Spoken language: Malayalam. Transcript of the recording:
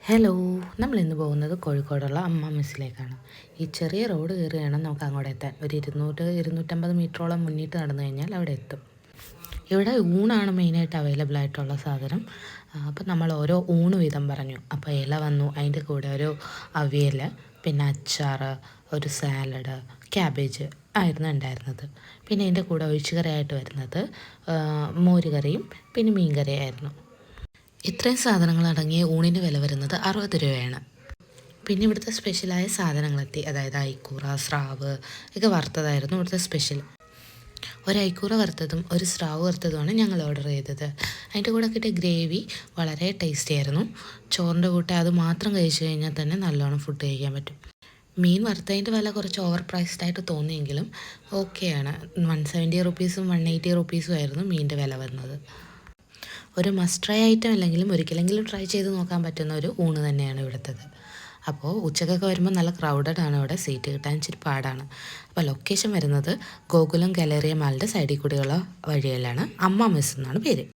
ഹലോ, നമ്മളിന്ന് പോകുന്നത് കോഴിക്കോടുള്ള അമ്മ മെസ്സിലേക്കാണ്. ഈ ചെറിയ റോഡ് കയറി വേണം നമുക്ക് അങ്ങോട്ട് എത്താൻ. ഒരു 200-250 മീറ്ററോളം മുന്നിട്ട് നടന്നു കഴിഞ്ഞാൽ അവിടെ എത്തും. ഇവിടെ ഊണാണ് മെയിനായിട്ട് അവൈലബിൾ ആയിട്ടുള്ള സാധനം. അപ്പം നമ്മൾ ഓരോ ഊണ് വീതം പറഞ്ഞു. അപ്പോൾ ഇല വന്നു, അതിൻ്റെ കൂടെ ഒരു അവിയൽ, പിന്നെ അച്ചാർ, ഒരു സാലഡ്, ക്യാബേജ് ആയിരുന്നു ഉണ്ടായിരുന്നത്. പിന്നെ അതിൻ്റെ കൂടെ ഒഴിച്ചുകറിയായിട്ട് വരുന്നത് മോരുകറിയും പിന്നെ മീൻ കറിയായിരുന്നു. ഇത്രയും സാധനങ്ങൾ അടങ്ങിയ ഊണിന് വില വരുന്നത് 60 രൂപയാണ്. പിന്നെ ഇവിടുത്തെ സ്പെഷ്യലായ സാധനങ്ങളെത്തി, അതായത് ഐക്കൂറ, സ്രാവ് ഒക്കെ വറുത്തതായിരുന്നു ഇവിടുത്തെ സ്പെഷ്യൽ. ഒരു ഐക്കൂറ വറുത്തതും ഒരു സ്രാവ് വറുത്തതുമാണ് ഞങ്ങൾ ഓർഡർ ചെയ്തത്. അതിൻ്റെ കൂടെ കിട്ടിയ ഗ്രേവി വളരെ ടേസ്റ്റി ആയിരുന്നു. ചോറിൻ്റെ കൂടെ അത് മാത്രം കഴിച്ചു കഴിഞ്ഞാൽ തന്നെ നല്ലോണം ഫുഡ് കഴിക്കാൻ പറ്റും. മീൻ വറുത്തതിൻ്റെ വില കുറച്ച് ഓവർ പ്രൈസ്ഡ് ആയിട്ട് തോന്നിയെങ്കിലും ഓക്കെയാണ്. 170 റുപ്പീസും 180 റുപ്പീസും ആയിരുന്നു മീനിൻ്റെ വില വരുന്നത്. ഒരു മസ്റ്റ് ട്രൈ ഐറ്റം അല്ലെങ്കിലും ഒരിക്കലെങ്കിലും ട്രൈ ചെയ്ത് നോക്കാൻ പറ്റുന്ന ഒരു ഊണ് തന്നെയാണ് ഇവിടുത്തത്. അപ്പോൾ ഉച്ചക്കൊക്കെ വരുമ്പോൾ നല്ല ക്രൗഡഡ് ആണ്, ഇവിടെ സീറ്റ് കിട്ടാൻ ഇച്ചിരി പാടാണ്. അപ്പോൾ ലൊക്കേഷൻ വരുന്നത് ഗോകുലം ഗാലറിയ മാളിൻ്റെ സൈഡിൽ കൂടിയുള്ള വഴിയിലാണ്. അമ്മ മെസ് എന്നാണ് പേര്.